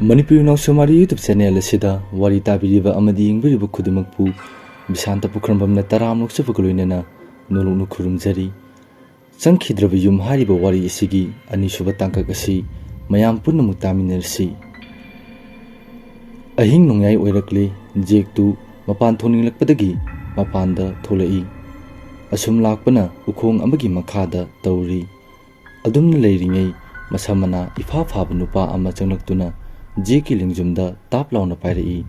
Manipuri Naushamari YouTube channel asida wari tabiriba amadi yingbiriba khudimakpu bisanta pukrambamna taramlok sufakuluinena noloknu khurumjari changkhidraba yum hariba wari isigi anisuba tangkak asi mayam punamuk taminarsi ahing nongyai oirakle jektu mapan thoninglakpadagi mapanda tholai asum lakpana ukhong amagi makhada tawri adumna leiringai masamana ifa phaba nupa ama changlaktuna Jeki lingjumda tap launa pairi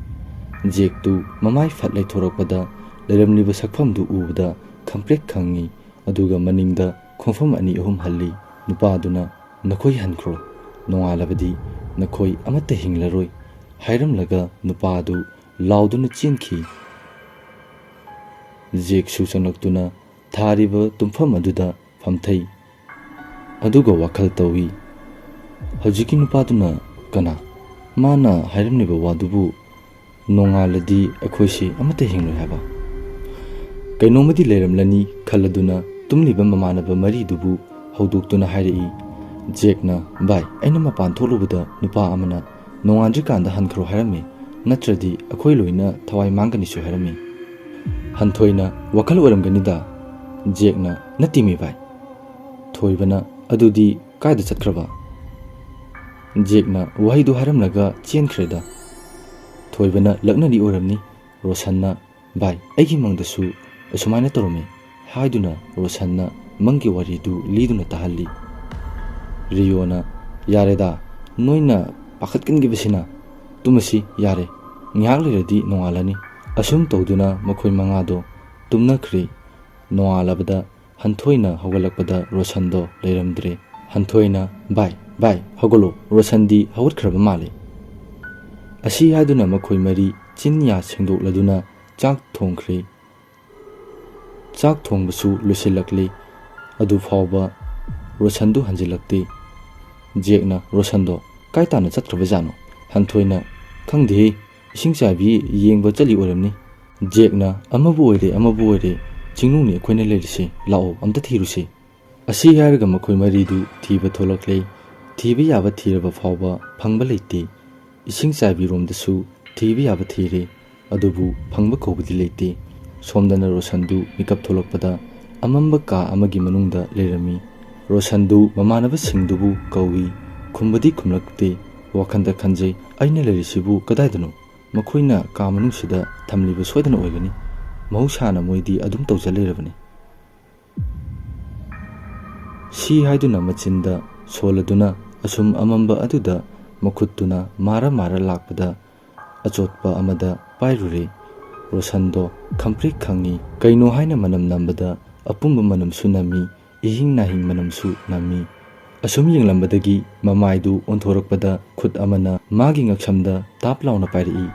jektu mamai fatlai thorakpada leramliba sakphamdu ubda khamprek khangi aduga maningda khonfam ani ahum halli nupa aduna nakhoi hankro nongalabadi nakhoi amata hinglaroi hairamlaga nupa adu lauduna chinki jek su changlaktuna thariba tumpham aduda famthai aduga wakhal tawi hajiki nupa aduna kana Mana hairamniba wadubu nongaladi akhoisi amata hingloi haba kainomadi leiramlani khaladuna tumliba mamanaba mari dubu haudoktuna hairai jekna bai aina mapan tholubada nupa amana nongandri kanda hankhro hairame natradi akhoi loina thawai mangani su hairame hanthoina wakhal oramganida jekna natimi bai thoibana adudi kaida chatkraba Jekna wahidu haramlaga chenkhreda thoibana laknani oramni rosanna bai aigi mangdasu asumaina torome haiduna rosanna mangi waridu liduna tahalli riyona yareda noina pakhatkingi besina tumasi yare ngyak leradi nongalani asum tawduna makhoi mangado tumnakhri nongalabada hanthoina hogalakpada rosando leiramdre hanthoina bai hogolo rosandi hawat khraba male asi haduna makhoi mari chinya sengdok laduna chak thongkhre chak thongbasu lusilakle adu phawba rosandu hanjilakte jekna rosando kaitana chatkraba jano hanthoina khangde isingchabi yengba chali oramni jekna amabu oire chingnuni khoina lerise lao amta thiruse asi yarga makhoi maridu thiba tholakle Thibi yaba thiraba phawba phangba leite ising chabi romdasu thibi yaba thire adubu phangba kobudi leite somdana rosandu mikap tholokpada amamba ka amagi manungda lerami rosandu mamanaba singdubu kawi khumbadi khumlakte wakhanda khanjai aina lerisibu kadaidano makhoina ka manungsida thamliba soidana oigani mahusana moidi adum tawjalerabani si haiduna machinda soladuna asum amamba aduda makhutuna mara lakpada achotpa amada pairure rosando khamprek khangi kaino haina manam nambada apumba manam sunami ihing nahing manam su nami asum yenglambadagi mamaidu onthorakpada khut amana magi ngaksamda tap launa pairi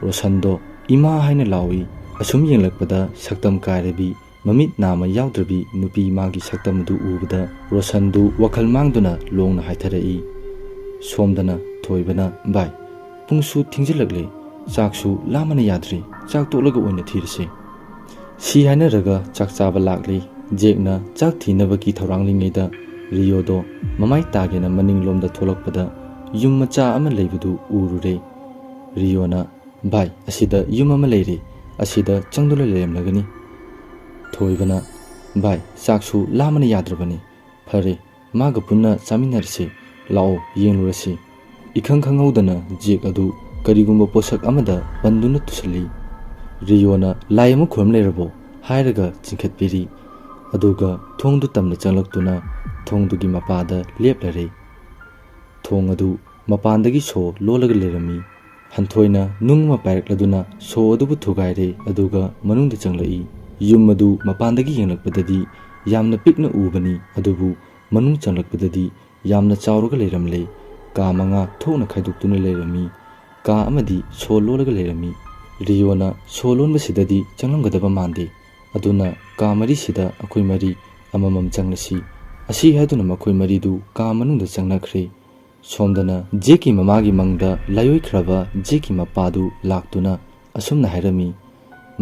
rosando ima haina lawi asum yenglakpada saktam kairabi Mamit nama yaudраbi nupi magi saktamdu ubada rosandu wakhal mangduna longna haitharai somdana thoibana bai pungsu thingjilagle chaksu lamana yadri chak tolaga oina thirse si haina raga chak chaba lakle jekna chak thinaba ki thoranglingeida riyodo mamai tagena maninglomda tholakpada yum macha ama leibudu urure riyona bai asida yum ama leire asida changdula lemlagani thoibana bai saksu lamana yadrabani phare maga punna chaminarse lao yenglurasi ikhang khangaudana jek adu karigumba posak amada banduna tusali riyona laimu khom lerabo hairaga chinkhatpiri aduga thongdu tamna changlaktuna thongdugi mapada leplare thong adu mapandagi so lolaga lerami hanthoina nungma pairakladuna so adubu thugaire aduga manungda changlai yum madu mapandagi yenglakpadadi yamna pikna ubani adubu manung changlakpadadi yamna chawruga leiramle ka manga thokna khaiduktuna leirami ka amadi sololaga leirami riyona solon basidadi changlamgadaba mande aduna ka mari sida akoi mari amamam changlasi asi haduna makoi maridu ka manungda changnakhre somdana jeki mamagi mangda layoi khraba jeki mapadu laktuna asumna hairami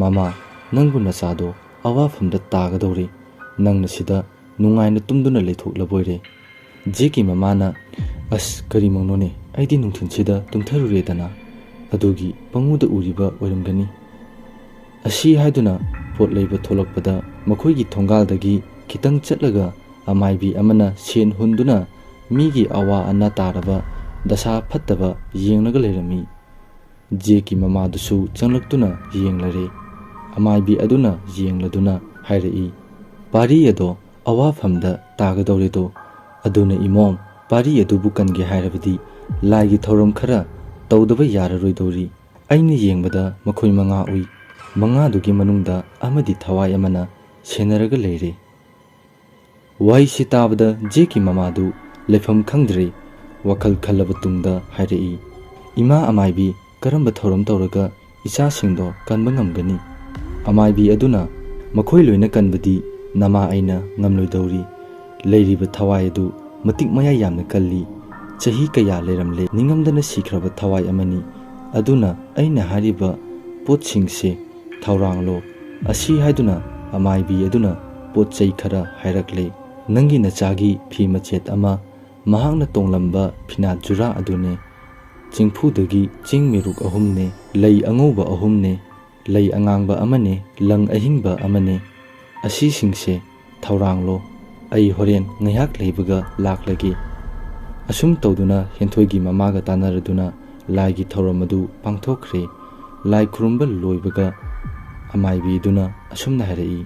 mama Nangbu nasado awafamda tagadore nangna sida nungaina tumduna leithok laboire jeki mamana as kari mangnone ꯑꯩꯗꯤ ꯅꯨꯡꯊꯤꯟꯁꯤꯗ ꯇꯨꯝꯊꯔꯨꯔꯦꯗꯅ ꯑꯗꯨꯒꯤ ꯄꯪꯎꯗ ꯎꯔꯤꯕ ꯑꯣꯏꯔꯝꯒꯅꯤ ꯑꯁꯤ ꯍꯥꯏꯗꯨꯅ ꯄꯣꯠ ꯂꯩꯕ ꯊꯣꯛꯂꯛꯄꯗ ꯃꯈꯣꯏꯒꯤ ꯊꯣꯡꯒꯥꯜꯗꯒꯤ ꯈꯤꯇꯪ ꯆꯠꯂꯒ ꯑꯃꯥꯏꯕꯤ ꯑꯃꯅ ꯁꯦꯟ ꯍꯨꯟꯗꯨꯅ ꯃꯤꯒꯤ ꯑꯋꯥ ꯑꯅꯥ ꯇꯥꯔꯕ ꯗꯁꯥ ꯐꯠꯇꯕ ꯌꯦꯡꯂꯒ ꯂꯩꯔꯝꯃꯤ ꯖꯦꯛꯀꯤ ꯃꯃꯥꯗꯨꯁꯨ ꯆꯪꯂꯛꯇꯨꯅ ꯌꯦꯡꯂꯔꯦ ꯑꯃꯥꯏꯕꯤ ꯑꯗꯨꯅ ꯌꯦꯡꯂꯗꯨꯅ ꯍꯥꯏꯔꯛꯏ ꯄꯥꯔꯤ ꯑꯗꯣ ꯑꯋꯥꯐꯝꯗ ꯇꯥꯒꯗꯧꯔꯦꯗꯣ ꯑꯗꯨꯅ ꯏꯃꯣꯝ ꯄꯥꯔꯤ ꯑꯗꯨꯕꯨ ꯀꯟꯒꯦ ꯍꯥꯏꯔꯕꯗꯤ ꯂꯥꯏꯒꯤ ꯊꯧꯔꯝ ꯈꯔ ꯇꯧꯗꯕ ꯌꯥꯔꯔꯣꯏꯗꯧꯔꯤ ꯑꯩꯅ ꯌꯦꯡꯕꯗ ꯃꯈꯣꯏ 5 ꯎꯏ 5ꯗꯨꯒꯤ ꯃꯅꯨꯡꯗ ꯑꯃꯗꯤ ꯊꯋꯥꯏ ꯑꯃꯅ ꯁꯦꯟꯅꯔꯒ ꯂꯩꯔꯦ ꯋꯥꯍꯩꯁꯤ ꯇꯥꯕꯗ ꯖꯦꯛꯀꯤ ꯃꯃꯥꯗꯨ ꯂꯩꯐꯝ ꯈꯪꯗ꯭ꯔꯦ ꯋꯥꯈꯜ ꯈꯜꯂꯕ ꯇꯨꯡꯗ ꯍꯥꯏꯔꯛꯏ ꯏꯃꯥ ꯑꯃꯥꯏꯕꯤ ꯀꯔꯝꯕ ꯊꯧꯔꯝ ꯇꯧꯔꯒ ꯏꯆꯥꯁꯤꯡꯗꯣ ꯀꯟꯕ ꯉꯝꯒꯅꯤ ꯑꯃꯥꯏꯕꯤ ꯑꯗꯨꯅ ꯃꯈꯣꯏ ꯂꯣꯏꯅ ꯀꯟꯕꯗꯤ ꯅꯃꯥ ꯑꯩꯅ ꯉꯝꯂꯣꯏꯗꯧꯔꯤ ꯂꯩꯔꯤꯕ ꯊꯋꯥꯏ ꯑꯗꯨ ꯃꯇꯤꯛ ꯃꯌꯥꯏ ꯌꯥꯝꯅ ꯀꯜꯂꯤ ꯆꯍꯤ ꯀꯌꯥ ꯂꯩꯔꯝꯂꯦ ꯅꯤꯡꯉꯝꯗꯅ ꯁꯤꯈ꯭ꯔꯕ ꯊꯋꯥꯏ ꯑꯃꯅꯤ ꯑꯗꯨꯅ ꯑꯩꯅ ꯍꯥꯏꯔꯤꯕ ꯄꯣꯠꯁꯤꯡꯁꯦ ꯊꯧꯔꯥꯡꯂꯣ ꯑꯁꯤ ꯍꯥꯏꯗꯨꯅ ꯑꯃꯥꯏꯕꯤ ꯑꯗꯨꯅ ꯄꯣꯠ ꯆꯩ ꯈꯔ ꯍꯥꯏꯔꯛꯂꯦ ꯅꯪꯒꯤ ꯅꯆꯥꯒꯤ ꯐꯤ ꯃꯆꯦꯠ ꯑꯃ ꯃꯍꯥꯛꯅ ꯇꯣꯡꯂꯝꯕ ꯐꯤꯅꯥꯠ ꯖꯨꯔꯥ ꯑꯗꯨꯅꯦ ꯆꯤꯡꯐꯨꯗꯒꯤ ꯆꯤꯡ ꯃꯦꯔꯨꯛ 3ꯅꯦ ꯂꯩ ꯑꯉꯧꯕ 3ꯅꯦ ꯂꯩ ꯑꯉꯥꯡꯕ ꯑꯃꯅꯦ ꯂꯪ ꯑꯍꯤꯡꯕ ꯑꯃꯅꯦ ꯑꯁꯤꯁꯤꯡꯁꯦ ꯊꯧꯔꯥꯡꯂꯣ ꯑꯩ ꯍꯣꯔꯦꯟ ꯉꯥꯏꯍꯥꯛ ꯂꯩꯕꯒ ꯂꯥꯛꯂꯒꯦ ꯑꯁꯨꯝ ꯇꯧꯗꯨꯅ ꯍꯦꯟꯊꯣꯏꯒꯤ ꯃꯃꯥꯒ ꯇꯥꯟꯅꯔꯗꯨꯅ ꯂꯥꯏꯒꯤ ꯊꯧꯔꯝ ꯑꯗꯨ ꯄꯥꯡꯊꯣꯛꯈ꯭ꯔꯦ ꯂꯥꯏ ꯈꯨꯔꯨꯝꯕ ꯂꯣꯏꯕꯒ ꯑꯃꯥꯏꯕꯤꯗꯨꯅ ꯑꯁꯨꯝꯅ ꯍꯥꯏꯔꯛꯏ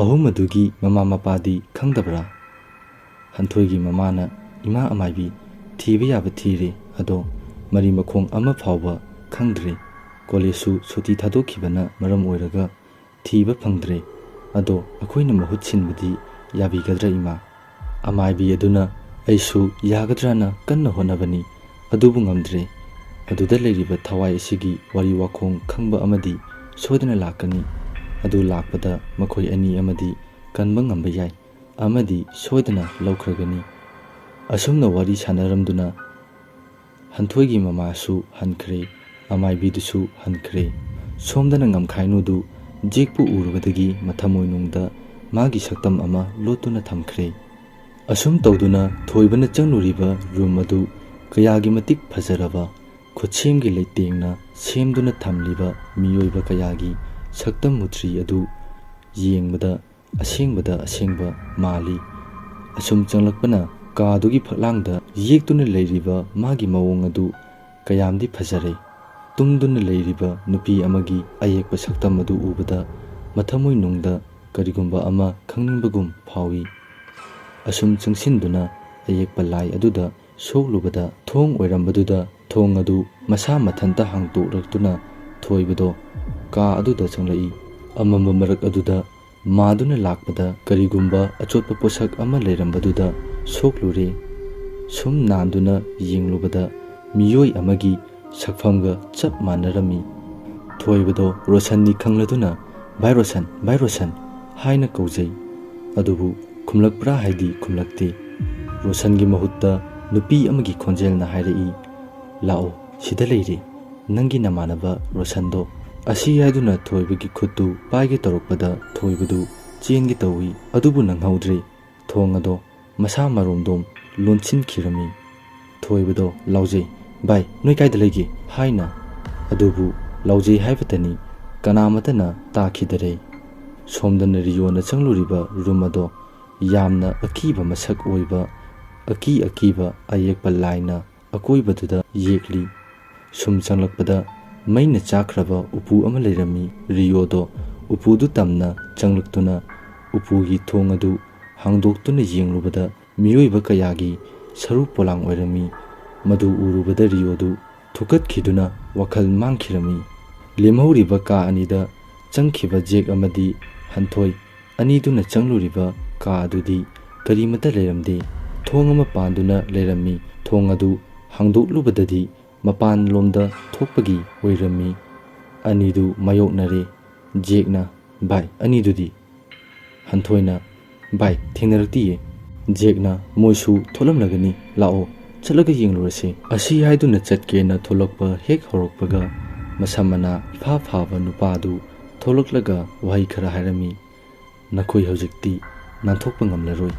ꯑꯍꯨꯝ ꯑꯗꯨꯒꯤ ꯃꯃꯥ ꯃꯄꯥꯗꯤ ꯈꯪꯗꯕ꯭ꯔꯥ ꯍꯟꯊꯣꯏꯒꯤ ꯃꯃꯥꯅ ꯏꯃꯥ ꯑꯃꯥꯏꯕꯤ ꯊꯤꯕ ꯌꯥꯕ ꯊꯤꯔꯦ ꯑꯗꯣ ꯃꯔꯤ ꯃꯈꯣꯡ ꯑꯃ ꯐꯥꯎꯕ ꯈꯪꯗ꯭ꯔꯦ ꯀꯣꯂꯦꯖꯁꯨ ꯁꯨꯇꯤ ꯊꯥꯗꯣꯛꯈꯤꯕꯅ ꯃꯔꯝ ꯑꯣꯏꯔꯒ ꯊꯤꯕ ꯐꯪꯗ꯭ꯔꯦ ꯑꯗꯣ ꯑꯩꯈꯣꯏꯅ ꯃꯍꯨꯠ ꯁꯤꯟꯕꯗꯤ ꯌꯥꯕꯤꯒꯗ꯭ꯔꯥ ꯏꯃꯥ ꯑꯃꯥꯏꯕꯤ ꯑꯗꯨꯅ ꯑꯩꯁꯨ ꯌꯥꯒꯗ꯭ꯔꯥꯅ ꯀꯟꯅ ꯍꯣꯠꯅꯕꯅꯤ ꯑꯗꯨꯕꯨ ꯉꯝꯗ꯭ꯔꯦ ꯑꯗꯨꯗ ꯂꯩꯔꯤꯕ ꯊꯋꯥꯏ ꯑꯁꯤꯒꯤ ꯋꯥꯔꯤ ꯋꯥꯈꯣꯡ ꯈꯪꯕ ꯑꯃꯗꯤ ꯁꯣꯏꯗꯅ ꯂꯥꯛꯀꯅꯤ ꯑꯗꯨ ꯂꯥꯛꯄꯗ ꯃꯈꯣꯏ ꯑꯅꯤ ꯑꯃꯗꯤ ꯀꯟꯕ ꯉꯝꯕ ꯌꯥꯏ ꯑꯃꯗꯤ ꯁꯣꯏꯗꯅ ꯂꯧꯈ꯭ꯔꯒꯅꯤ ꯑꯁꯨꯝꯅ ꯋꯥꯔꯤ ꯁꯥꯟꯅꯔꯝꯗꯨꯅ ꯍꯟꯊꯣꯏꯒꯤ ꯃꯃꯥꯁꯨ ꯍꯟꯈ꯭ꯔꯦ ꯑꯃꯥꯏꯕꯤꯗꯨꯁꯨ ꯍꯟꯈ꯭ꯔꯦ ꯁꯣꯝꯗꯅ ꯉꯝꯈꯥꯏꯅꯨꯗꯨ ꯖꯦꯛꯄꯨ ꯎꯔꯨꯕꯗꯒꯤ ꯃꯊꯃꯣꯏꯅꯨꯡꯗ ꯃꯥꯒꯤ ꯁꯛꯇꯝ ꯑꯃ ꯂꯣꯠꯇꯨꯅ ꯊꯝꯈ꯭ꯔꯦ ꯑꯁꯨꯝ ꯇꯧꯗꯨꯅ ꯊꯣꯏꯕꯅ ꯆꯪꯂꯨꯔꯤꯕ ꯔꯨꯝ ꯑꯗꯨ ꯀꯌꯥꯒꯤ ꯃꯇꯤꯛ ꯐꯖꯔꯕ ꯈꯨꯠꯁꯦꯝꯒꯤ ꯂꯩꯇꯦꯡꯅ ꯁꯦꯝꯗꯨꯅ ꯊꯝꯂꯤꯕ ꯃꯤꯑꯣꯏꯕ ꯀꯌꯥꯒꯤ ꯁꯛꯇꯝ ꯃꯨꯇ꯭ꯔꯤ ꯑꯗꯨ ꯌꯦꯡꯕꯗ ꯑꯁꯦꯡꯕ ꯃꯥꯜꯂꯤ ꯑꯁꯨꯝ ꯆꯪꯂꯛꯄꯅ ꯀꯥꯗꯨꯒꯤ ꯐꯛꯂꯥꯡꯗ ꯌꯦꯛꯇꯨꯅ ꯂꯩꯔꯤꯕ ꯃꯥꯒꯤ ꯃꯑꯣꯡ ꯑꯗꯨ ꯀꯌꯥꯝꯗꯤ ꯐꯖꯔꯦ ꯇꯨꯝꯗꯨꯅ ꯂꯩꯔꯤꯕ ꯅꯨꯄꯤ ꯑꯃꯒꯤ ꯑꯌꯦꯛꯄ ꯁꯛꯇꯝ ꯑꯗꯨ ꯎꯕꯗ ꯃꯊꯃꯣꯏꯅꯨꯡꯗ ꯀꯔꯤꯒꯨꯝꯕ ꯑꯃ ꯈꯪꯅꯤꯡꯕꯒꯨꯝ ꯐꯥꯎꯏ ꯑꯁꯨꯝ ꯆꯪꯁꯤꯟꯗꯨꯅ ꯑꯌꯦꯛꯄ ꯂꯥꯏ ꯑꯗꯨꯗ ꯁꯣꯛꯂꯨꯕꯗ ꯊꯣꯡ ꯑꯣꯏꯔꯝꯕꯗꯨꯗ ꯊꯣꯡ ꯑꯗꯨ ꯃꯁꯥ ꯃꯊꯟꯇ ꯍꯥꯡꯇꯣꯛꯂꯛꯇꯨꯅ ꯊꯣꯏꯕꯗꯣ ꯀꯥ ꯑꯗꯨꯗ ꯆꯪꯂꯛꯏ ꯑꯃꯝꯕ ꯃꯔꯛ ꯑꯗꯨꯗ ꯃꯥꯗꯨꯅ ꯂꯥꯛꯄꯗ ꯀꯔꯤꯒꯨꯝꯕ ꯑꯆꯣꯠꯄ ꯄꯣꯠꯁꯛ ꯑꯃ ꯂꯩꯔꯝꯕꯗꯨꯗ ꯁꯣꯛꯂꯨꯔꯦ ꯁꯨꯝ ꯅꯥꯟꯗꯨꯅ ꯌꯦꯡꯂꯨꯕꯗ ꯃꯤꯑꯣꯏ ꯑꯃꯒꯤ ꯁꯛꯐꯝꯒ ꯆꯞ ꯃꯥꯟꯅꯔꯝꯃꯤ ꯊꯣꯏꯕꯗꯣ ꯔꯣꯁꯟꯅꯤ ꯈꯪꯂꯗꯨꯅ ꯚꯥꯏ ꯔꯣꯁꯟ ꯍꯥꯏꯅ ꯀꯧꯖꯩ ꯑꯗꯨꯕꯨ ꯈꯨꯝꯂꯛꯄ꯭ꯔꯥ ꯍꯥꯏꯗꯤ ꯈꯨꯝꯂꯛꯇꯦ ꯔꯣꯁꯟꯒꯤ ꯃꯍꯨꯠꯇ ꯅꯨꯄꯤ ꯑꯃꯒꯤ ꯈꯣꯟꯖꯦꯜꯅ ꯍꯥꯏꯔꯛꯏ ꯂꯥꯛꯑꯣ ꯁꯤꯗ ꯂꯩꯔꯦ ꯅꯪꯒꯤ ꯅꯃꯥꯟꯅꯕ ꯔꯣꯁꯟꯗꯣ ꯑꯁꯤ ꯍꯥꯏꯗꯨꯅ ꯊꯣꯏꯕꯒꯤ ꯈꯨꯠꯇꯨ ꯄꯥꯏꯒꯦ ꯇꯧꯔꯛꯄꯗ ꯊꯣꯏꯕꯗꯨ ꯆꯦꯟꯒꯦ ꯇꯧꯏ ꯑꯗꯨꯕꯨ ꯅꯪꯍꯧꯗ꯭ꯔꯦ ꯊꯣꯡ ꯑꯗꯣ ꯃꯁꯥ ꯃꯔꯣꯝꯗꯣꯝ ꯂꯣꯟꯁꯤꯟꯈꯤꯔꯝꯃꯤ ꯊꯣꯏꯕꯗꯣ ꯂꯥꯎꯖꯩ ꯚꯥꯏ ꯅꯣꯏ ꯀꯥꯏꯗ ꯂꯩꯒꯦ ꯍꯥꯏꯅ ꯑꯗꯨꯕꯨ ꯂꯥꯎꯖꯩ ꯍꯥꯏꯕꯇꯅꯤ ꯀꯅꯥꯃꯇꯅ ꯇꯥꯈꯤꯗꯔꯦ ꯁꯣꯝꯗꯅ ꯔꯤꯌꯣꯅ ꯆꯪꯂꯨꯔꯤꯕ ꯔꯨꯝ ꯑꯗꯣ ꯌꯥꯝꯅ ꯑꯀꯤꯕ ꯃꯁꯛ ꯑꯣꯏꯕ ꯑꯀꯤꯕ ꯑꯌꯦꯛꯄ ꯂꯥꯏꯅ ꯑꯀꯣꯏꯕꯗꯨꯗ ꯌꯦꯛꯂꯤ ꯁꯨꯝ ꯆꯪꯂꯛꯄꯗ ꯃꯩꯅ ꯆꯥꯛꯈ꯭ꯔꯕ ꯎꯄꯨ ꯑꯃ ꯂꯩꯔꯝꯃꯤ ꯔꯤꯌꯣꯗꯣ ꯎꯄꯨꯗꯨ ꯇꯝꯅ ꯆꯪꯂꯛꯇꯨꯅ ꯎꯄꯨꯒꯤ ꯊꯣꯡ ꯑꯗꯨ ꯍꯥꯡꯗꯣꯛꯇꯨꯅ ꯌꯦꯡꯂꯨꯕꯗ ꯃꯤꯑꯣꯏꯕ ꯀꯌꯥꯒꯤ ꯁꯔꯨ ꯄꯣꯂꯥꯡ ꯑꯣꯏꯔꯝꯃꯤ ꯃꯗꯨ ꯎꯔꯨꯕꯗ ꯔꯤꯌꯣꯗꯨ ꯊꯨꯀꯠꯈꯤꯗꯨꯅ ꯋꯥꯈꯜ ꯃꯥꯡꯈꯤꯔꯝꯃꯤ ꯂꯦꯝꯍꯧꯔꯤꯕ ꯀꯥ ꯑꯅꯤꯗ ꯆꯪꯈꯤꯕ ꯖꯦꯛ ꯑꯃꯗꯤ ꯍꯟꯊꯣꯏ ꯑꯅꯤꯗꯨꯅ ꯆꯪꯂꯨꯔꯤꯕ ꯀꯥ ꯑꯗꯨꯗꯤ ꯀꯔꯤꯃꯇ ꯂꯩꯔꯝꯗꯦ ꯊꯣꯡ ꯑꯃ ꯄꯥꯟꯗꯨꯅ ꯂꯩꯔꯝꯃꯤ ꯊꯣꯡ ꯑꯗꯨ ꯍꯥꯡꯗꯣꯛꯂꯨꯕꯗꯗꯤ ꯃꯄꯥꯟꯂꯣꯝꯗ ꯊꯣꯛꯄꯒꯤ ꯑꯣꯏꯔꯝꯃꯤ ꯑꯅꯤꯗꯨ ꯃꯥꯌꯣꯛꯅꯔꯦ ꯖꯦꯛꯅ ꯚꯥꯏ ꯑꯅꯤꯗꯨꯗꯤ ꯍꯟꯊꯣꯏꯅ ꯚꯥꯏ ꯊꯦꯡꯅꯔꯛꯇꯤꯌꯦ ꯖꯦꯛꯅ ꯃꯣꯏꯁꯨ ꯊꯣꯛꯂꯝꯂꯒꯅꯤ ꯂꯥꯛꯑꯣ ꯆꯠꯂꯒ ꯌꯦꯡꯂꯨꯔꯁꯤ ꯑꯁꯤ ꯍꯥꯏꯗꯨꯅ ꯆꯠꯀꯦꯅ ꯊꯣꯛꯂꯛꯄ ꯍꯦꯛ ꯍꯧꯔꯛꯄꯒ ꯃꯁꯝ ꯃꯅꯥ ꯏꯐꯥ ꯐꯥꯕ ꯅꯨꯄꯥꯗꯨ ꯊꯣꯛꯂꯛꯂꯒ ꯋꯥꯍꯩ ꯈꯔ ꯍꯥꯏꯔꯝꯃꯤ ꯅꯈꯣꯏ ꯍꯧꯖꯤꯛꯇꯤ ꯅꯥꯟꯊꯣꯛꯄ ꯉꯝꯂꯔꯣꯏ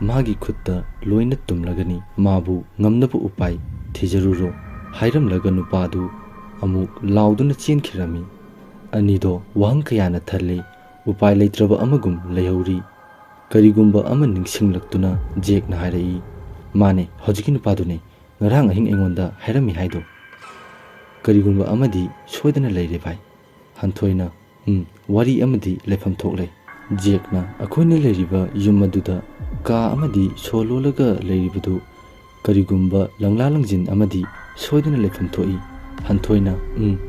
ꯃꯥꯒꯤ ꯈꯨꯠꯇ ꯂꯣꯏꯅ ꯇꯨꯝꯂꯒꯅꯤ ꯃꯥꯕꯨ ꯉꯝꯅꯕ ꯎꯄꯥꯏ ꯊꯤꯖꯔꯨꯔꯣ ꯍꯥꯏꯔꯝꯂꯒ ꯅꯨꯄꯥꯗꯨ ꯑꯃꯨꯛ ꯂꯥꯎꯗꯨꯅ ꯆꯦꯟꯈꯤꯔꯝꯃꯤ꯫ ꯑꯅꯤꯗꯣ ꯋꯥꯍꯪ ꯀꯌꯥꯅ ꯊꯜꯂꯤ, ꯎꯄꯥꯏ ꯂꯩꯇ꯭ꯔꯕ ꯑꯃꯒꯨꯝ ꯂꯩꯍꯧꯔꯤ꯫ ꯀꯔꯤꯒꯨꯝꯕ ꯑꯃ ꯅꯤꯡꯁꯤꯡꯂꯛꯇꯨꯅ ꯖꯦꯛꯅ ꯍꯥꯏꯔꯛꯏ, ꯃꯥꯅꯦ, ꯍꯧꯖꯤꯛꯀꯤ ꯅꯨꯄꯥꯗꯨꯅꯦ ꯉꯔꯥꯡ ꯑꯍꯤꯡ ꯑꯩꯉꯣꯟꯗ ꯍꯥꯏꯔꯝꯃꯤ ꯍꯥꯏꯗꯣ꯫ ꯀꯔꯤꯒꯨꯝꯕ ꯑꯃꯗꯤ ꯁꯣꯏꯗꯅ ꯂꯩꯔꯦ ꯚꯥꯏ꯫ ꯍꯟꯊꯣꯏꯅ ꯋꯥꯔꯤ ꯑꯃꯗꯤ ꯂꯩꯐꯝ ꯊꯣꯛꯂꯦ꯫ ꯖꯦꯛꯅ ꯑꯩꯈꯣꯏꯅ ꯂꯩꯔꯤꯕ ꯌꯨꯝ ꯑꯗꯨꯗ ꯀꯥ ꯑꯃꯗꯤ ꯁꯣ ꯂꯣꯜꯂꯒ ꯂꯩꯔꯤꯕꯗꯨ ꯀꯔꯤꯒꯨꯝꯕ ꯂꯪꯂꯥ ꯂꯪꯖꯤꯟ ꯑꯃꯗꯤ ꯁꯣꯏꯗꯅ ꯂꯩꯐꯝ ꯊꯣꯛꯏ꯫ ꯍꯟꯊꯣꯏꯅ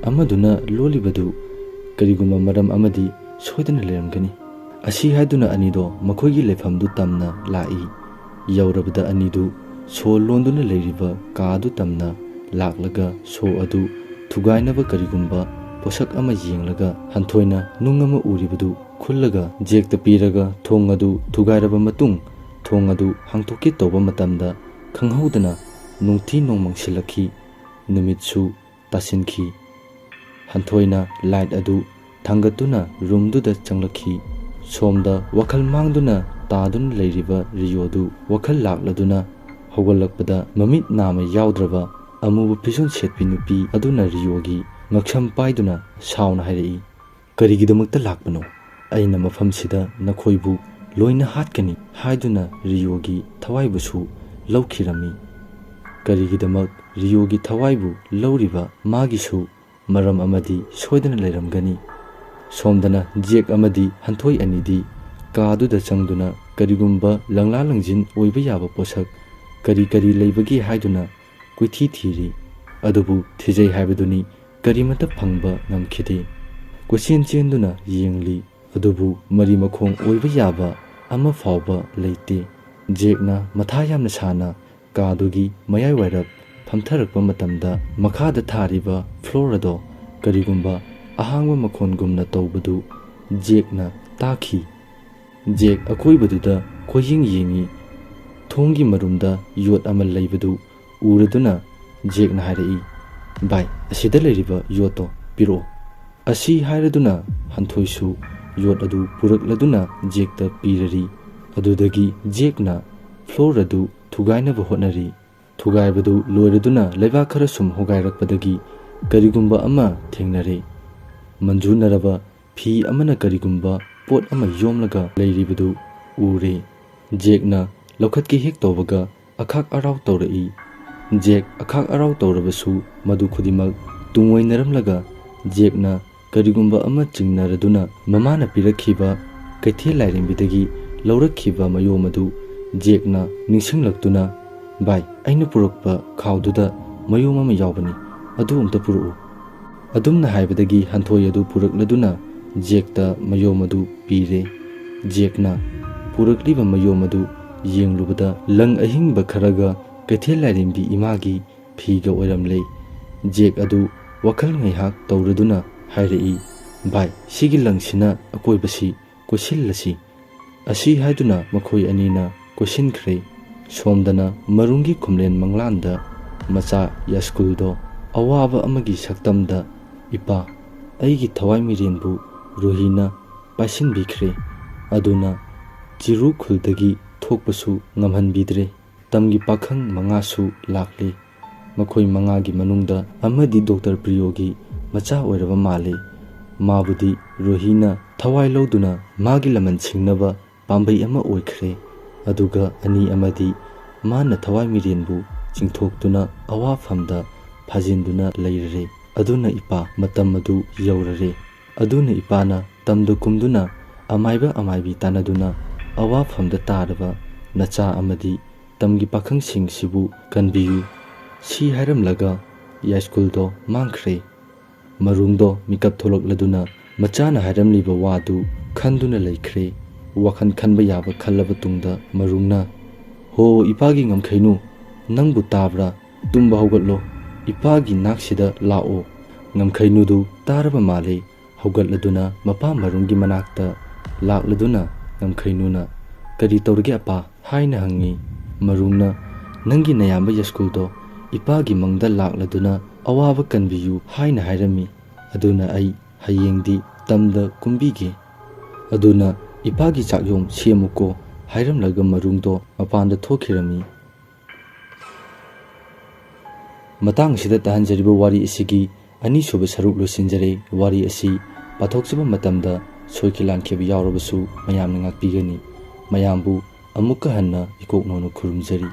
ꯑꯃꯗꯨꯅ ꯂꯣꯜꯂꯤꯕꯗꯨ ꯀꯔꯤꯒꯨꯝꯕ ꯃꯔꯝ ꯑꯃꯗꯤ ꯁꯣꯏꯗꯅ ꯂꯩꯔꯝꯒꯅꯤ꯫ ꯑꯁꯤ ꯍꯥꯏꯗꯨꯅ ꯑꯅꯤꯗꯣ ꯃꯈꯣꯏꯒꯤ ꯂꯩꯐꯝꯗꯨ ꯇꯝꯅ ꯂꯥꯛꯏ꯫ ꯌꯧꯔꯕꯗ ꯑꯅꯤꯗꯨ ꯁꯣ ꯂꯣꯟꯗꯨꯅ ꯂꯩꯔꯤꯕ ꯀꯥꯗꯨ ꯇꯝꯅ ꯂꯥꯛꯂꯒ ꯁꯣ ꯑꯗꯨ ꯊꯨꯒꯥꯏꯅꯕ ꯀꯔꯤꯒꯨꯝꯕ ꯄꯣꯠꯁꯛ ꯑꯃ ꯌꯦꯡꯂꯒ ꯍꯟꯊꯣꯏꯅ ꯅꯨꯡ ꯑꯃ ꯎꯔꯤꯕꯗꯨ ꯈꯨꯜꯂꯒ ꯖꯦꯛꯇ ꯄꯤꯔꯒ ꯊꯣꯡ ꯑꯗꯨ ꯊꯨꯒꯥꯏꯔꯕ ꯃꯇꯨꯡ ꯊꯣꯡ ꯑꯗꯨ ꯍꯥꯡꯇꯣꯛꯀꯦ ꯇꯧꯕ ꯃꯇꯝꯗ ꯈꯪꯍꯧꯗꯅ ꯅꯣꯡꯊꯤ ꯅꯣꯡꯃꯪꯁꯤꯜꯂꯛꯈꯤ, ꯅꯨꯃꯤꯠꯁꯨ ꯇꯥꯁꯤꯟꯈꯤ꯫ ꯍꯟꯊꯣꯏꯅ ꯂꯥꯏꯠ ꯑꯗꯨ ꯊꯥꯡꯒꯠꯇꯨꯅ ꯔꯨꯝꯗꯨꯗ ꯆꯪꯂꯛꯈꯤ꯫ ꯁꯣꯝꯗ ꯋꯥꯈꯜ ꯃꯥꯡꯗꯨꯅ ꯇꯥꯗꯨꯅ ꯂꯩꯔꯤꯕ ꯔꯤꯌꯣꯗꯨ ꯋꯥꯈꯜ ꯂꯥꯛꯂꯗꯨꯅ ꯍꯧꯒꯠꯂꯛꯄꯗ ꯃꯃꯤꯠ ꯅꯥꯝꯃ ꯌꯥꯎꯗ꯭ꯔꯕ ꯑꯃꯨꯕ ꯐꯤꯖꯣꯜ ꯁꯦꯠꯄꯤ ꯅꯨꯄꯤ ꯑꯗꯨꯅ ꯔꯤꯌꯣꯒꯤ ꯉꯛꯁꯝ ꯄꯥꯏꯗꯨꯅ ꯁꯥꯎꯅ ꯍꯥꯏꯔꯛꯏ, ꯀꯔꯤꯒꯤꯗꯃꯛꯇ ꯂꯥꯛꯄꯅꯣ? ꯑꯩꯅ ꯃꯐꯝꯁꯤꯗ ꯅꯈꯣꯏꯕꯨ ꯂꯣꯏꯅ ꯍꯥꯠꯀꯅꯤ ꯍꯥꯏꯗꯨꯅ ꯔꯤꯌꯣꯒꯤ ꯊꯋꯥꯏꯕꯨꯁꯨ ꯂꯧꯈꯤꯔꯝꯃꯤ꯫ ꯀꯔꯤꯒꯤꯗꯃꯛ ꯔꯤꯌꯣꯒꯤ ꯊꯋꯥꯏꯕꯨ ꯂꯧꯔꯤꯕ ꯃꯥꯒꯤꯁꯨ ꯃꯔꯝ ꯑꯃꯗꯤ ꯁꯣꯏꯗꯅ ꯂꯩꯔꯝꯒꯅꯤ꯫ ꯁꯣꯝꯗꯅ ꯖꯦꯛ ꯑꯃꯗꯤ ꯍꯟꯊꯣꯏ ꯑꯅꯤꯗꯤ ꯀꯥꯗꯨꯗ ꯆꯪꯗꯨꯅ ꯀꯔꯤꯒꯨꯝꯕ ꯂꯪꯂꯥ ꯂꯪꯖꯤꯟ ꯑꯣꯏꯕ ꯌꯥꯕ ꯄꯣꯠꯁꯛ ꯀꯔꯤ ꯀꯔꯤ ꯂꯩꯕꯒꯦ ꯍꯥꯏꯗꯨꯅ ꯀꯣꯏꯊꯤ ꯊꯤꯔꯤ꯫ ꯑꯗꯨꯕꯨ ꯊꯤꯖꯩ ꯍꯥꯏꯕꯗꯨꯅꯤ ꯀꯔꯤꯃꯠꯇ ꯐꯪꯕ ꯉꯝꯈꯤꯗꯦ꯫ ꯀꯣꯏꯆꯦꯟ ꯆꯦꯟꯗꯨꯅ ꯌꯦꯡꯂꯤ, ꯑꯗꯨꯕꯨ ꯃꯔꯤ ꯃꯈꯣꯡ ꯑꯣꯏꯕ ꯌꯥꯕ ꯑꯃ ꯐꯥꯎꯕ ꯂꯩꯇꯦ꯫ ꯖꯦꯛꯅ ꯃꯊꯥ ꯌꯥꯝꯅ ꯁꯥꯅ ꯀꯥꯗꯨꯒꯤ ꯃꯌꯥꯏꯋꯥꯏꯔꯞ ꯐꯝꯊꯔꯛꯄ ꯃꯇꯝꯗ ꯃꯈꯥꯗ ꯊꯥꯔꯤꯕ ꯐ꯭ꯂꯣꯔ ꯑꯗꯣ ꯀꯔꯤꯒꯨꯝꯕ ꯑꯍꯥꯡꯕ ꯃꯈꯣꯟꯒꯨꯝꯅ ꯇꯧꯕꯗꯨ ꯖꯦꯛꯅ ꯇꯥꯈꯤ꯫ ꯖꯦꯛ ꯑꯀꯣꯏꯕꯗꯨꯗ ꯀꯣꯏꯌꯦꯡ ꯌꯦꯡꯉꯤ꯫ ꯊꯣꯡꯒꯤ ꯃꯔꯨꯝꯗ ꯌꯣꯠ ꯑꯃ ꯂꯩꯕꯗꯨ ꯎꯔꯗꯨꯅ ꯖꯦꯛꯅ ꯍꯥꯏꯔꯛꯏ, ꯚꯥꯏ, ꯑꯁꯤꯗ ꯂꯩꯔꯤꯕ ꯌꯣꯠꯇꯣ ꯄꯤꯔꯛꯑꯣ꯫ ꯑꯁꯤ ꯍꯥꯏꯔꯗꯨꯅ ꯍꯟꯊꯣꯏꯁꯨ ꯌꯣꯠ ꯑꯗꯨ ꯄꯨꯔꯛꯂꯗꯨꯅ ꯖꯦꯛꯇ ꯄꯤꯔꯔꯤ꯫ ꯑꯗꯨꯗꯒꯤ ꯖꯦꯛꯅ ꯐ꯭ꯂꯣꯔ ꯑꯗꯨ ꯊꯨꯒꯥꯏꯅꯕ ꯍꯣꯠꯅꯔꯤ꯫ ꯊꯨꯒꯥꯏꯕꯗꯨ ꯂꯣꯏꯔꯗꯨꯅ ꯂꯩꯕꯥꯛ ꯈꯔ ꯁꯨꯝ ꯍꯣꯒꯥꯏꯔꯛꯄꯗꯒꯤ ꯀꯔꯤꯒꯨꯝꯕ ꯑꯃ ꯊꯦꯡꯅꯔꯦ꯫ ꯃꯟꯖꯨꯅꯔꯕ ꯐꯤ ꯑꯃꯅ ꯀꯔꯤꯒꯨꯝꯕ ꯄꯣꯠ ꯑꯃ ꯌꯣꯝꯂꯒ ꯂꯩꯔꯤꯕꯗꯨ ꯎꯔꯦ꯫ ꯖꯦꯛꯅ ꯂꯧꯈꯠꯀꯦ ꯍꯦꯛ ꯇꯧꯕꯒ ꯑꯈꯥꯛ ꯑꯔꯥꯎ ꯇꯧꯔꯛꯏ꯫ ꯖꯦꯛ ꯑꯈꯥꯛ ꯑꯔꯥꯎ ꯇꯧꯔꯕꯁꯨ ꯃꯗꯨ ꯈꯨꯗꯤꯡꯃꯛ ꯇꯨꯡꯑꯣꯏꯅꯔꯝꯂꯒ ꯖꯦꯛꯅ ꯀꯔꯤꯒꯨꯝꯕ ꯑꯃ ꯆꯤꯡꯅꯔꯗꯨꯅ ꯃꯃꯥꯅ ꯄꯤꯔꯛꯈꯤꯕ ꯀꯩꯊꯦꯜ ꯂꯥꯏꯔꯦꯝꯕꯤꯗꯒꯤ ꯂꯧꯔꯛꯈꯤꯕ ꯃꯌꯣꯝ ꯑꯗꯨ ꯖꯦꯛꯅ ꯅꯤꯡꯁꯤꯡꯂꯛꯇꯨꯅ, ꯚꯥꯏ, ꯑꯩꯅ ꯄꯨꯔꯛꯄ ꯈꯥꯎꯗꯨꯗ ꯃꯌꯣꯝ ꯑꯃ ꯌꯥꯎꯕꯅꯤ, ꯑꯗꯨ ꯑꯝꯇ ꯄꯨꯔꯛꯎ꯫ ꯑꯗꯨꯝꯅ ꯍꯥꯏꯕꯗꯒꯤ ꯍꯟꯊꯣꯏ ꯑꯗꯨ ꯄꯨꯔꯛꯂꯗꯨꯅ ꯖꯦꯛꯇ ꯃꯌꯣꯝ ꯑꯗꯨ ꯄꯤꯔꯦ꯫ ꯖꯦꯛꯅ ꯄꯨꯔꯛꯂꯤꯕ ꯃꯌꯣꯝ ꯑꯗꯨ ꯌꯦꯡꯂꯨꯕꯗ ꯂꯪ ꯑꯍꯤꯡꯕ ꯈꯔꯒ ꯀꯩꯊꯦꯜ ꯂꯥꯏꯔꯦꯝꯕꯤ ꯏꯃꯥꯒꯤ ꯐꯤꯒ ꯑꯣꯏꯔꯝꯂꯦ꯫ ꯖꯦꯛ ꯑꯗꯨ ꯋꯥꯈꯜ ꯉꯥꯏꯍꯥꯛ ꯇꯧꯔꯗꯨꯅ ꯍꯥꯏꯔꯛꯏ, ꯚꯥꯏ, ꯁꯤꯒꯤ ꯂꯪꯁꯤꯅ ꯑꯀꯣꯏꯕꯁꯤ ꯀꯣꯏꯁꯤꯜꯂꯁꯤ꯫ ꯑꯁꯤ ꯍꯥꯏꯗꯨꯅ ꯃꯈꯣꯏ ꯑꯅꯤꯅ ꯀꯣꯏꯁꯤꯟꯈ꯭ꯔꯦ꯫ ꯁꯣꯝꯗꯅ ꯃꯔꯨꯝꯒꯤ ꯈꯨꯝꯂꯦꯟ ꯃꯪꯂꯥꯟꯗ ꯃꯆꯥ ꯌꯥꯁꯀꯨꯜꯗꯣ ꯑꯋꯥꯕ ꯑꯃꯒꯤ ꯁꯛꯇꯝꯗ, ꯏꯄꯥ, ꯑꯩꯒꯤ ꯊꯋꯥꯏ ꯃꯤꯔꯦꯟꯕꯨ ꯔꯨꯍꯤꯅ ꯄꯥꯏꯁꯤꯟꯕꯤꯈ꯭ꯔꯦ, ꯑꯗꯨꯅ ꯆꯤꯔꯨ ꯈꯨꯜꯗꯒꯤ ꯊꯣꯛꯄꯁꯨ ꯉꯝꯍꯟꯕꯤꯗ꯭ꯔꯦ꯫ ꯇꯝꯒꯤ ꯄꯥꯈꯪ 5ꯁꯨ ꯂꯥꯛꯂꯦ꯫ ꯃꯈꯣꯏ 5ꯒꯤ ꯃꯅꯨꯡꯗ ꯑꯃꯗꯤ ꯗꯣꯛꯇꯔ ꯄ꯭ꯔꯤꯌꯣꯒꯤ ꯃꯆꯥ ꯑꯣꯏꯔꯕ ꯃꯥꯜꯂꯦ꯫ ꯃꯥꯕꯨꯗꯤ ꯔꯨꯍꯤꯅ ꯊꯋꯥꯏ ꯂꯧꯗꯨꯅ ꯃꯥꯒꯤ ꯂꯃꯟ ꯁꯤꯡꯅꯕ ꯄꯥꯝꯕꯩ ꯑꯃ ꯑꯣꯏꯈ꯭ꯔꯦ꯫ ꯑꯗꯨꯒ ꯑꯅꯤ ꯑꯃꯗꯤ ꯃꯥꯅ ꯊꯋꯥꯏ ꯃꯤꯔꯦꯟꯕꯨ ꯆꯤꯡꯊꯣꯛꯇꯨꯅ ꯑꯋꯥꯐꯝꯗ ꯐꯥꯖꯤꯟꯗꯨꯅ ꯂꯩꯔꯔꯦ꯫ ꯑꯗꯨꯅ ꯏꯄꯥ, ꯃꯇꯝ ꯑꯗꯨ ꯌꯧꯔꯔꯦ꯫ ꯑꯗꯨꯅ ꯏꯄꯥꯅ ꯇꯝꯗ ꯀꯨꯝꯗꯨꯅ ꯑꯃꯥꯏꯕ ꯑꯃꯥꯏꯕꯤ ꯇꯥꯟꯅꯗꯨꯅ ꯑꯋꯥꯐꯝꯗ ꯇꯥꯔꯕ ꯅꯆꯥ ꯑꯃꯗꯤ ꯇꯝꯒꯤ ꯄꯥꯈꯪꯁꯤꯡꯁꯤꯕꯨ ꯀꯟꯕꯤꯌꯨ꯫ ꯁꯤ ꯍꯥꯏꯔꯝꯂꯒ ꯌꯥꯏꯁꯀꯨꯜꯗꯣ ꯃꯥꯡꯈ꯭ꯔꯦ꯫ ꯃꯔꯨꯡꯗꯣ ꯃꯤꯀꯞ ꯊꯣꯛꯂꯛꯂꯗꯨꯅ ꯃꯆꯥꯅ ꯍꯥꯏꯔꯝꯂꯤꯕ ꯋꯥꯗꯨ ꯈꯟꯗꯨꯅ ꯂꯩꯈ꯭ꯔꯦ꯫ ꯋꯥꯈꯜ ꯈꯟꯕ ꯌꯥꯕ ꯈꯜꯂꯕ ꯇꯨꯡꯗ ꯃꯔꯨꯡꯅ, ꯍꯣ ꯏꯄꯥꯒꯤ ꯉꯝꯈꯩꯅꯨ, ꯅꯪꯕꯨ ꯇꯥꯕ꯭ꯔꯥ? ꯇꯨꯝꯕ ꯍꯧꯒꯠꯂꯣ, ꯏꯄꯥꯒꯤ ꯅꯥꯛꯁꯤꯗ ꯂꯥꯛꯑꯣ꯫ ꯉꯝꯈꯩꯅꯨꯗꯨ ꯇꯥꯔꯕ ꯃꯥꯜꯂꯦ꯫ ꯍꯧꯒꯠꯂꯗꯨꯅ ꯃꯄꯥ ꯃꯔꯨꯡꯒꯤ ꯃꯅꯥꯛꯇ ꯂꯥꯛꯂꯗꯨꯅ ꯉꯝꯈꯩꯅꯨꯅ, ꯀꯔꯤ ꯇꯧꯔꯒꯦ ꯑꯄꯥ? ꯍꯥꯏꯅ ꯍꯪꯉꯤ꯫ ꯃꯔꯨꯡꯅ, ꯅꯪꯒꯤ ꯅꯌꯥꯝꯕ ꯌꯥꯁꯀꯨꯜꯗꯣ ꯏꯄꯥꯒꯤ ꯃꯪꯗ ꯂꯥꯛꯂꯗꯨꯅ ꯑꯋꯥꯕ ꯀꯟꯕꯤꯌꯨ ꯍꯥꯏꯅ ꯍꯥꯏꯔꯝꯃꯤ꯫ ꯑꯗꯨꯅ ꯑꯩ ꯍꯌꯦꯡꯗꯤ ꯇꯝꯗ ꯀꯨꯝꯕꯤꯒꯦ꯫ ꯑꯗꯨꯅ ꯏꯄꯥꯒꯤ ꯆꯥꯛꯌꯣꯝ ꯁꯦꯝꯃꯨꯀꯣ ꯍꯥꯏꯔꯝꯂꯒ ꯃꯔꯨꯡꯗꯣ ꯃꯄꯥꯟꯗ ꯊꯣꯛꯈꯤꯔꯝꯃꯤ꯫ ꯃꯇꯥꯡꯁꯤꯗ ꯇꯥꯍꯟꯖꯔꯤꯕ ꯋꯥꯔꯤ ꯑꯁꯤꯒꯤ ꯑꯅꯤꯁꯨꯕ ꯁꯔꯨꯛ ꯂꯣꯏꯁꯤꯟꯖꯔꯦ ꯋꯥꯔꯤ ꯑꯁꯤ ꯄꯥꯊꯣꯛꯆꯕ ꯃꯇꯝꯗ ꯁꯣꯏꯈꯤ ꯂꯥꯟꯈꯤꯕ ꯌꯥꯎꯔꯕꯁꯨ ꯃꯌꯥꯝꯅ ꯉꯥꯛꯄꯤꯒꯅꯤ ꯃꯌꯥꯝꯕꯨ ꯑꯃꯨꯛꯀ ꯍꯟꯅ ꯏꯀꯣꯛꯅꯧꯅ ꯈꯨꯔꯨꯝꯖꯔꯤ